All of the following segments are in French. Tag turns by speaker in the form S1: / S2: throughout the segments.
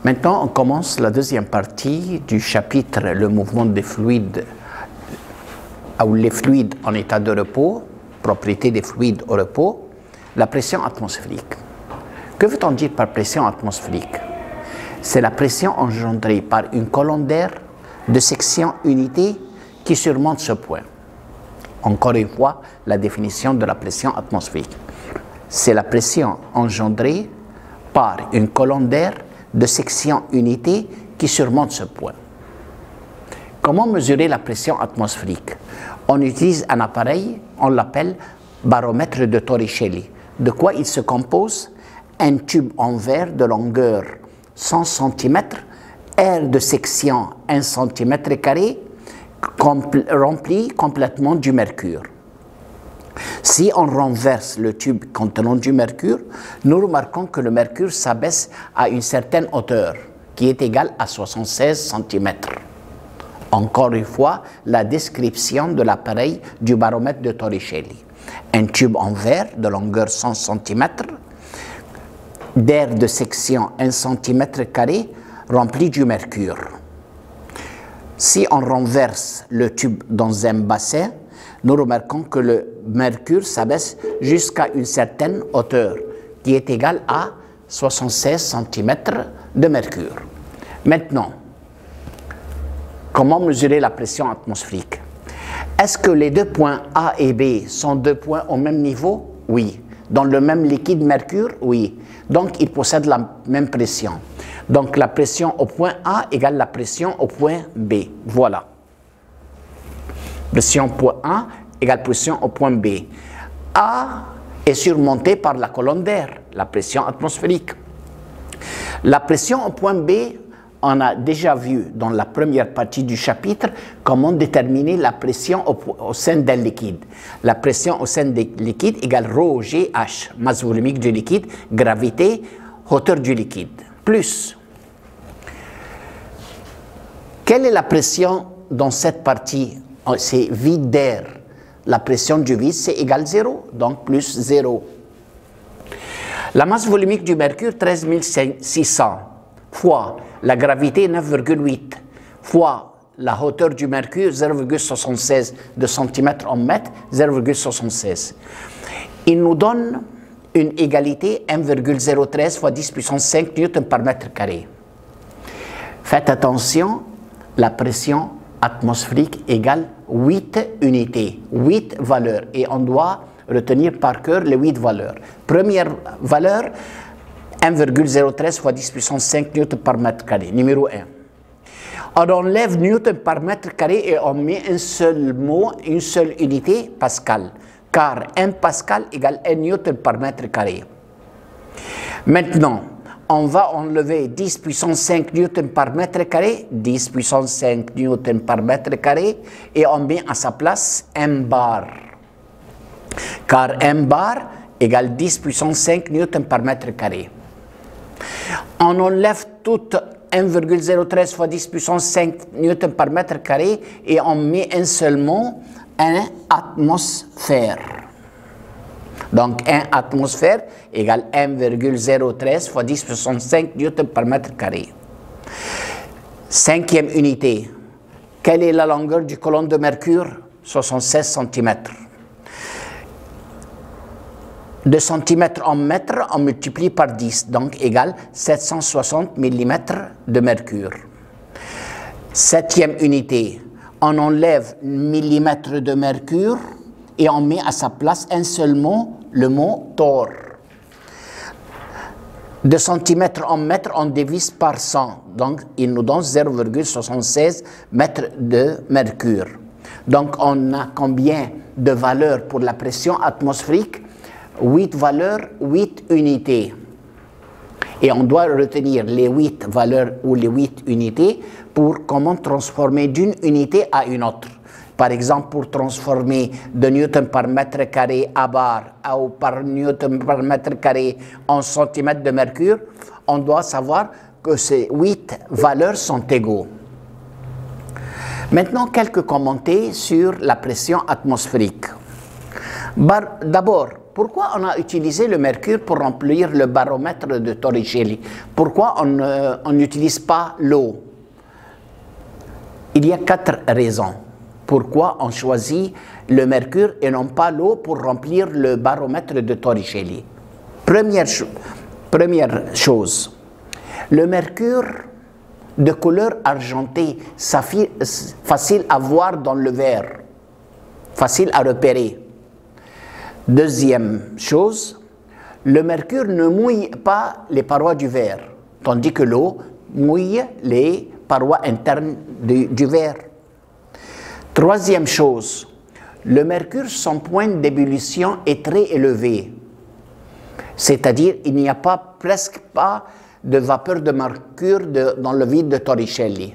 S1: Maintenant, on commence la deuxième partie du chapitre « Le mouvement des fluides » ou les fluides en état de repos, propriétés des fluides au repos, la pression atmosphérique. Que veut-on dire par pression atmosphérique? C'est la pression engendrée par une colonne d'air de section unité qui surmonte ce point. Encore une fois, la définition de la pression atmosphérique. C'est la pression engendrée par une colonne d'air de section unité qui surmonte ce point. Comment mesurer la pression atmosphérique? On utilise un appareil, on l'appelle baromètre de Torricelli. De quoi il se compose? Un tube en verre de longueur 100 cm, air de section 1 cm², rempli complètement du mercure. Si on renverse le tube contenant du mercure, nous remarquons que le mercure s'abaisse à une certaine hauteur, qui est égale à 76 cm. Encore une fois, la description de l'appareil du baromètre de Torricelli. Un tube en verre de longueur 100 cm, d'air de section 1 cm² rempli du mercure. Si on renverse le tube dans un bassin, nous remarquons que le mercure s'abaisse jusqu'à une certaine hauteur, qui est égale à 76 cm de mercure. Maintenant, comment mesurer la pression atmosphérique? Est-ce que les deux points A et B sont deux points au même niveau? Oui. Dans le même liquide mercure? Oui. Donc, ils possèdent la même pression. Donc, la pression au point A égale la pression au point B. Voilà. Pression point A égale pression au point B. A est surmonté par la colonne d'air, la pression atmosphérique. La pression au point B, on a déjà vu dans la première partie du chapitre comment déterminer la pression au sein d'un liquide. La pression au sein du liquide égale ρ GH, masse volumique du liquide, gravité, hauteur du liquide. Plus, quelle est la pression dans cette partie? C'est vide d'air. La pression du vide, c'est égal 0, donc plus 0. La masse volumique du mercure, 13 600, fois la gravité, 9,8, fois la hauteur du mercure, 0,76 de centimètre en mètre, 0,76. Il nous donne une égalité 1,013 fois 10 puissance 5 newtons par mètre carré. Faites attention, la pression atmosphérique égale 8 unités, 8 valeurs. Et on doit retenir par cœur les 8 valeurs. Première valeur, 1,013 fois 10 puissance 5 newtons par mètre carré, numéro 1. On enlève newton par mètre carré et on met un seul mot, une seule unité, pascal. Car 1 pascal égale 1 newton par mètre carré. Maintenant, on va enlever 10 puissance 5 newtons par mètre carré, 10 puissance 5 newtons par mètre carré, et on met à sa place 1 bar. Car 1 bar égale 10 puissance 5 newtons par mètre carré. On enlève tout 1,013 fois 10 puissance 5 newtons par mètre carré et on met un seul mot, 1 atmosphère. Donc 1 atmosphère égale 1,013 fois 10 puissance 5 newtons par mètre carré. Cinquième unité. Quelle est la longueur du colonne de mercure? 76 cm. De centimètres en mètres, on multiplie par 10, donc égale 760 mm de mercure. Septième unité. On enlève millimètre de mercure et on met à sa place un seul mot, le mot torr. De centimètres en mètres, on divise par 100. Donc, il nous donne 0,76 mètres de mercure. Donc, on a combien de valeurs pour la pression atmosphérique? 8 valeurs, 8 unités. Et on doit retenir les 8 valeurs ou les 8 unités pour comment transformer d'une unité à une autre. Par exemple, pour transformer de newton par mètre carré à bar ou par newton par mètre carré en centimètres de mercure, on doit savoir que ces 8 valeurs sont égaux. Maintenant, quelques commentaires sur la pression atmosphérique. D'abord, pourquoi on a utilisé le mercure pour remplir le baromètre de Torricelli? Pourquoi on n'utilise pas l'eau? Il y a 4 raisons. Pourquoi on choisit le mercure et non pas l'eau pour remplir le baromètre de Torricelli? Première chose, le mercure de couleur argentée, facile à voir dans le verre, facile à repérer. Deuxième chose, le mercure ne mouille pas les parois du verre, tandis que l'eau mouille les parois internes du verre. Troisième chose, le mercure, son point d'ébullition est très élevé, c'est-à-dire il n'y a presque pas de vapeur de mercure dans le vide de Torricelli.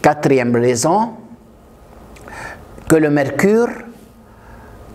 S1: Quatrième raison, que le mercure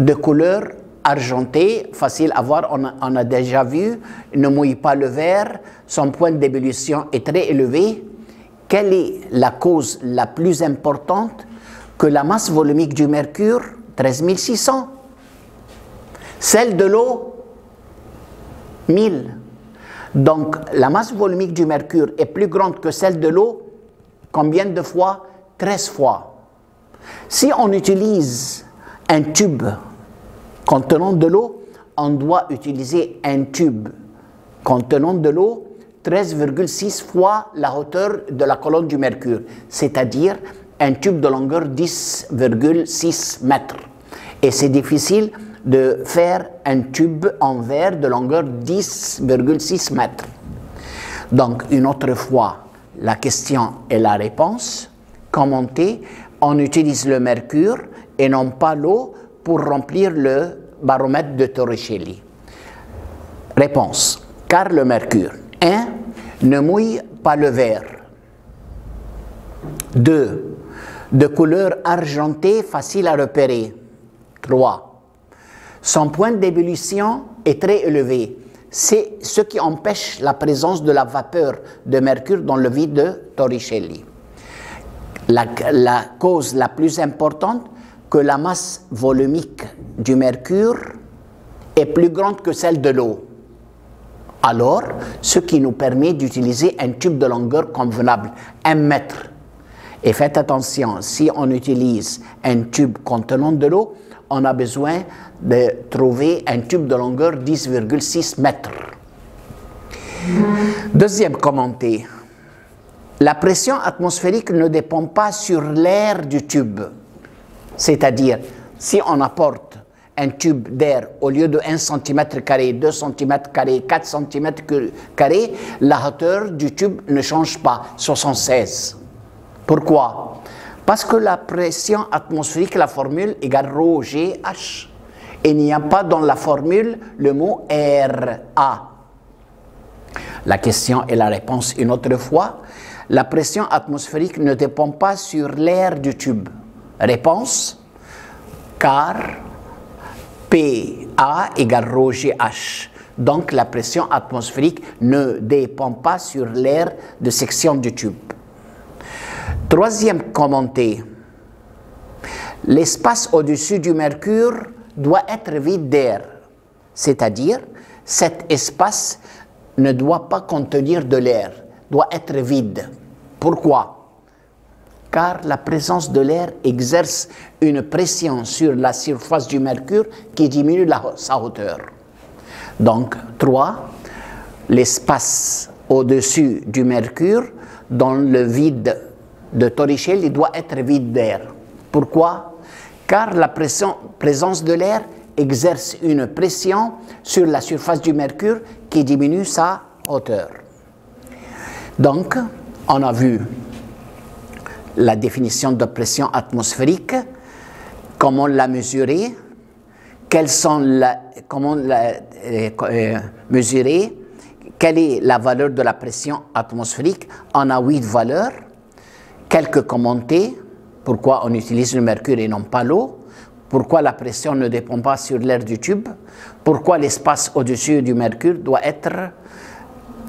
S1: de couleur argentée, facile à voir, on a déjà vu, ne mouille pas le verre, son point d'ébullition est très élevé. Quelle est la cause la plus importante? Que la masse volumique du mercure, 13 600. Celle de l'eau, 1000. Donc, la masse volumique du mercure est plus grande que celle de l'eau. Combien de fois? 13 fois. Si on utilise un tube contenant de l'eau, on doit utiliser un tube contenant de l'eau 13,6 fois la hauteur de la colonne du mercure, c'est-à-dire un tube de longueur 10,6 mètres. Et c'est difficile de faire un tube en verre de longueur 10,6 mètres. Donc, une autre fois, la question et la réponse. Commentez, on utilise le mercure et non pas l'eau pour remplir le baromètre de Torricelli. Réponse, car le mercure, 1. Ne mouille pas le verre. 2. De couleur argentée, facile à repérer. 3. Son point d'ébullition est très élevé. C'est ce qui empêche la présence de la vapeur de mercure dans le vide de Torricelli. La cause la plus importante, que la masse volumique du mercure est plus grande que celle de l'eau. Alors, ce qui nous permet d'utiliser un tube de longueur convenable, 1 mètre. Et faites attention, si on utilise un tube contenant de l'eau, on a besoin de trouver un tube de longueur 10,6 mètres. Deuxième commentaire. La pression atmosphérique ne dépend pas sur l'air du tube. C'est-à-dire, si on apporte un tube d'air au lieu de 1 cm², 2 cm², 4 cm², la hauteur du tube ne change pas, 76. Pourquoi? Parce que la pression atmosphérique, la formule égale ρGH. Il n'y a pas dans la formule le mot RA. La question et la réponse une autre fois. La pression atmosphérique ne dépend pas sur l'air du tube. Réponse, car PA égale ρGH. Donc la pression atmosphérique ne dépend pas sur l'air de section du tube. Troisième commentaire. L'espace au-dessus du mercure doit être vide d'air. C'est-à-dire, cet espace ne doit pas contenir de l'air, doit être vide. Pourquoi? Car la présence de l'air exerce une pression sur la surface du mercure qui diminue sa hauteur. Donc, 3. L'espace au-dessus du mercure, dans le vide de Torricelli, doit être vide d'air. Pourquoi? Car la présence de l'air exerce une pression sur la surface du mercure qui diminue sa hauteur. Donc, on a vu la définition de pression atmosphérique, comment la mesurer, comment la mesurer, quelle est la valeur de la pression atmosphérique. On a 8 valeurs, quelques commentaires, pourquoi on utilise le mercure et non pas l'eau, pourquoi la pression ne dépend pas sur l'air du tube, pourquoi l'espace au-dessus du mercure doit être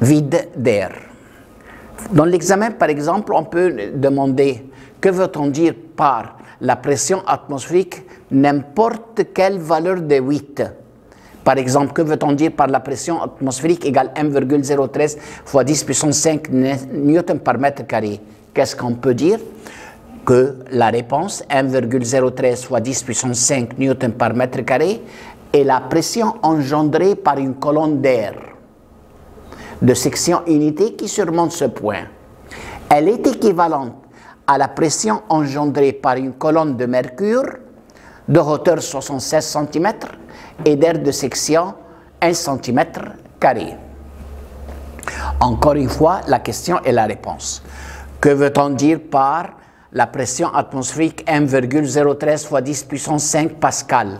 S1: vide d'air. Dans l'examen, par exemple, on peut demander que veut-on dire par la pression atmosphérique n'importe quelle valeur de 8. Par exemple, que veut-on dire par la pression atmosphérique égale 1,013 fois 10 puissance 5 newtons par mètre carré? Qu'est-ce qu'on peut dire? Que la réponse 1,013 fois 10 puissance 5 newtons par mètre carré est la pression engendrée par une colonne d'air de section unité qui surmonte ce point. Elle est équivalente à la pression engendrée par une colonne de mercure de hauteur 76 cm et d'air de section 1 cm carré. Encore une fois, la question et la réponse. Que veut-on dire par la pression atmosphérique 1,013 fois 10 puissance 5 pascal?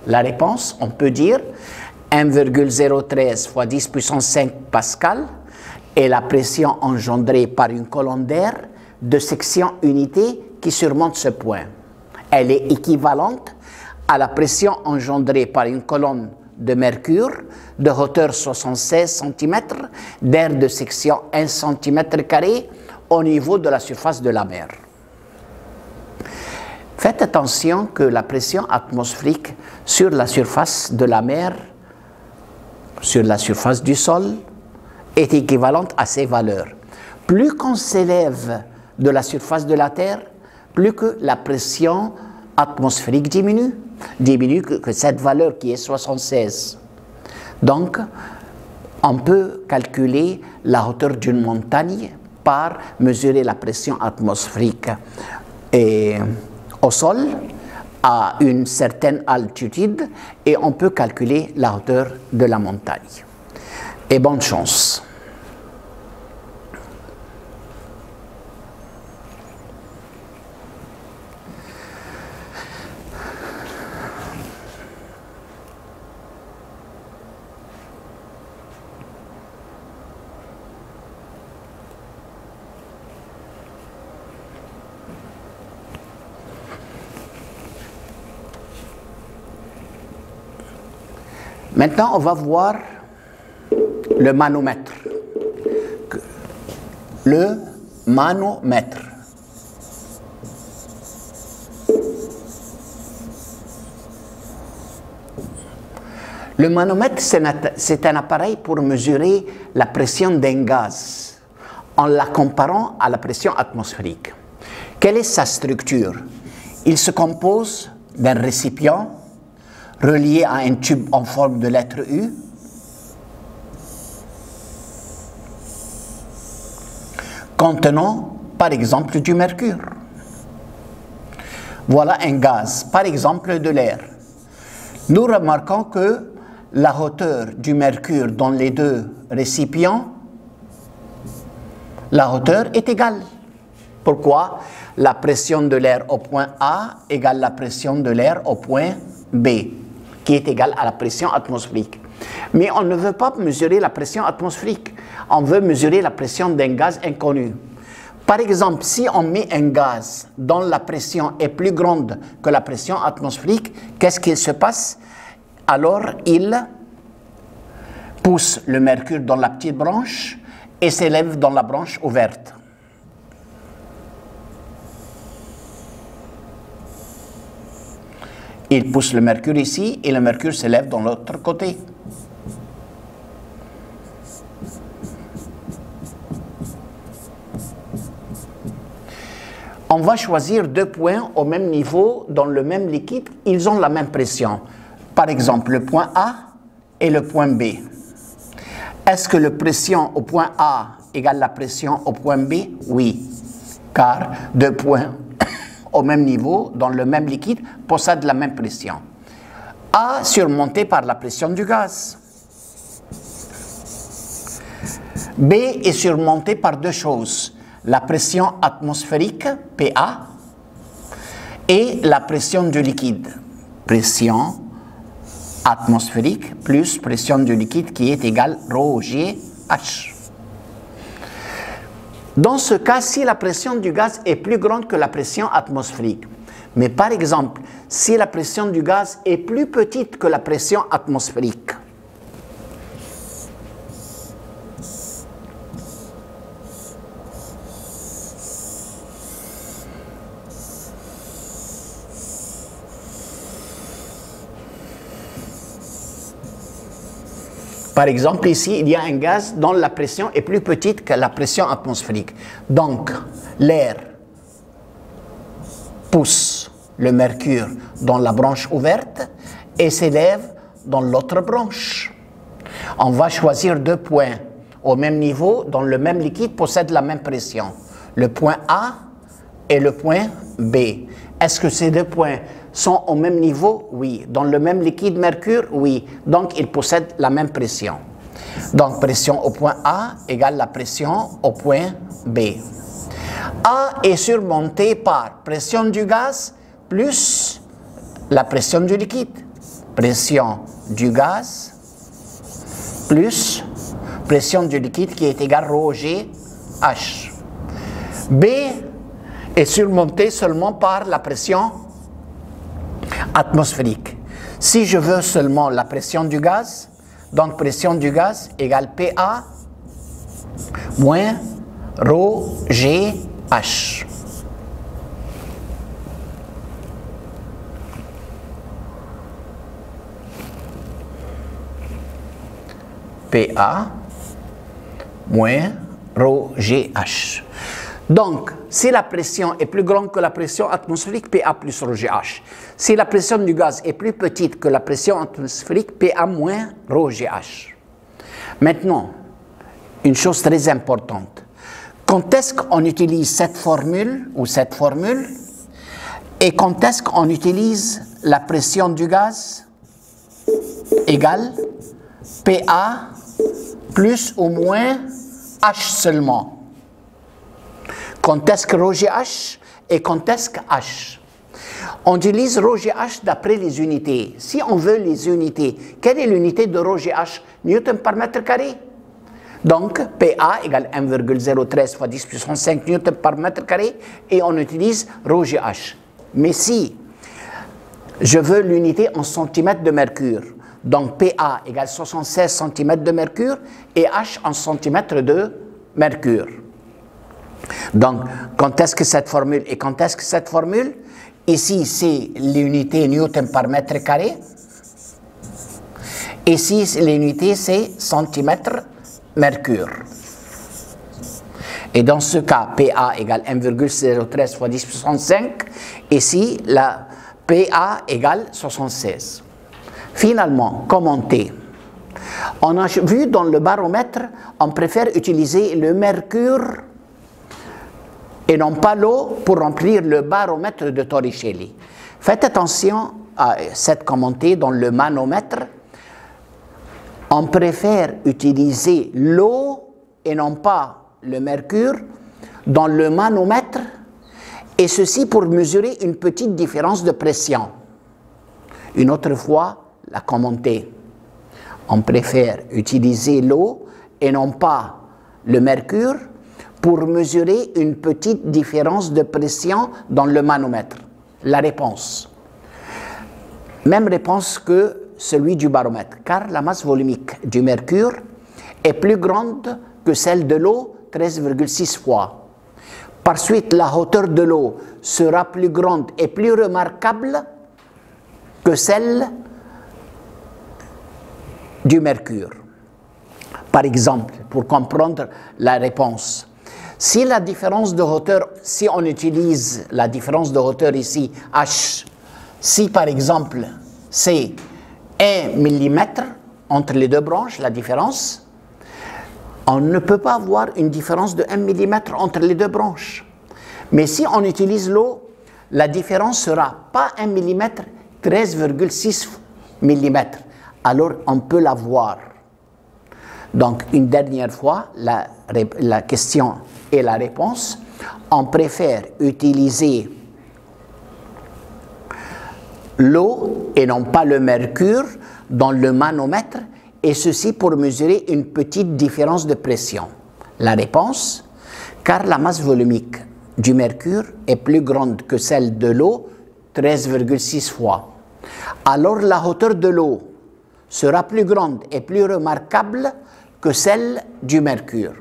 S1: La réponse, on peut dire 1,013 fois 10 puissance 5 pascal est la pression engendrée par une colonne d'air de section unité qui surmonte ce point. Elle est équivalente à la pression engendrée par une colonne de mercure de hauteur 76 cm d'air de section 1 cm carré au niveau de la surface de la mer. Faites attention que la pression atmosphérique sur la surface de la mer, sur la surface du sol, est équivalente à ces valeurs. Plus qu'on s'élève de la surface de la Terre, plus que la pression atmosphérique diminue que cette valeur qui est 76. Donc, on peut calculer la hauteur d'une montagne par mesurer la pression atmosphérique au sol à une certaine altitude et on peut calculer la hauteur de la montagne. Et bonne chance. Maintenant, on va voir le manomètre. Le manomètre. Le manomètre, c'est un appareil pour mesurer la pression d'un gaz en la comparant à la pression atmosphérique. Quelle est sa structure? Il se compose d'un récipient relié à un tube en forme de lettre U, contenant, par exemple, du mercure. Voilà un gaz, par exemple de l'air. Nous remarquons que la hauteur du mercure dans les deux récipients, la hauteur est égale. Pourquoi? La pression de l'air au point A égale la pression de l'air au point B, qui est égale à la pression atmosphérique. Mais on ne veut pas mesurer la pression atmosphérique, on veut mesurer la pression d'un gaz inconnu. Par exemple, si on met un gaz dont la pression est plus grande que la pression atmosphérique, qu'est-ce qu'il se passe? Alors, il pousse le mercure dans la petite branche et s'élève dans la branche ouverte. Il pousse le mercure ici et le mercure s'élève dans l'autre côté. On va choisir deux points au même niveau dans le même liquide. Ils ont la même pression. Par exemple, le point A et le point B. Est-ce que la pression au point A égale la pression au point B? Oui, car deux points au même niveau, dans le même liquide, possèdent la même pression. A surmonté par la pression du gaz. B est surmonté par deux choses. La pression atmosphérique, PA, et la pression du liquide. Pression atmosphérique plus pression du liquide qui est égale ρg H. Dans ce cas, si la pression du gaz est plus grande que la pression atmosphérique, mais par exemple, si la pression du gaz est plus petite que la pression atmosphérique, Par exemple, ici, il y a un gaz dont la pression est plus petite que la pression atmosphérique. Donc, l'air pousse le mercure dans la branche ouverte et s'élève dans l'autre branche. On va choisir deux points au même niveau dont le même liquide possède la même pression. Le point A et le point B. Est-ce que ces deux points sont au même niveau? Oui. Dans le même liquide mercure? Oui. Donc, ils possèdent la même pression. Donc, pression au point A égale la pression au point B. A est surmonté par pression du gaz plus la pression du liquide. Pression du gaz plus pression du liquide qui est égale ρg H. B est surmonté seulement par la pression atmosphérique. Si je veux seulement la pression du gaz, donc pression du gaz égale PA moins ρg H. PA moins ρg H. Donc, si la pression est plus grande que la pression atmosphérique, PA plus ρg H. Si la pression du gaz est plus petite que la pression atmosphérique, PA moins ρg H. Maintenant, une chose très importante. Quand est-ce qu'on utilise cette formule et quand est-ce qu'on utilise la pression du gaz égale PA plus ou moins H seulement. Quand est-ce que ρg H et quand est-ce que H? On utilise ρg H d'après les unités. Si on veut les unités, quelle est l'unité de ρg H? Newton par mètre carré. Donc, PA égale 1,013 fois 10 puissance 5 Newton par mètre carré et on utilise ρg H. Mais si je veux l'unité en centimètres de mercure, donc PA égale 76 cm de mercure et H en centimètres de mercure. Donc, quand est-ce que cette formule et quand est-ce que cette formule? Ici, c'est l'unité Newton par mètre carré. Ici, l'unité, c'est centimètre mercure. Et dans ce cas, PA égale 1,013 fois 10 puissance 5. Ici, la PA égale 76. Finalement, commenter. On a vu dans le baromètre, on préfère utiliser le mercure et non pas l'eau pour remplir le baromètre de Torricelli. Faites attention à cette commentée dans le manomètre. On préfère utiliser l'eau et non pas le mercure dans le manomètre, et ceci pour mesurer une petite différence de pression. Une autre fois, la commentée. On préfère utiliser l'eau et non pas le mercure pour mesurer une petite différence de pression dans le manomètre. La réponse. Même réponse que celui du baromètre, car la masse volumique du mercure est plus grande que celle de l'eau, 13,6 fois. Par suite, la hauteur de l'eau sera plus grande et plus remarquable que celle du mercure. Par exemple, pour comprendre la réponse, si la différence de hauteur, si on utilise la différence de hauteur ici, H, si par exemple c'est 1 mm entre les deux branches, la différence, on ne peut pas avoir une différence de 1 mm entre les deux branches. Mais si on utilise l'eau, la différence sera pas 1 mm, 13,6 mm. Alors on peut la voir. Donc une dernière fois, la question et la réponse, on préfère utiliser l'eau et non pas le mercure dans le manomètre, et ceci pour mesurer une petite différence de pression. La réponse, car la masse volumique du mercure est plus grande que celle de l'eau, 13,6 fois. Alors la hauteur de l'eau sera plus grande et plus remarquable que celle du mercure.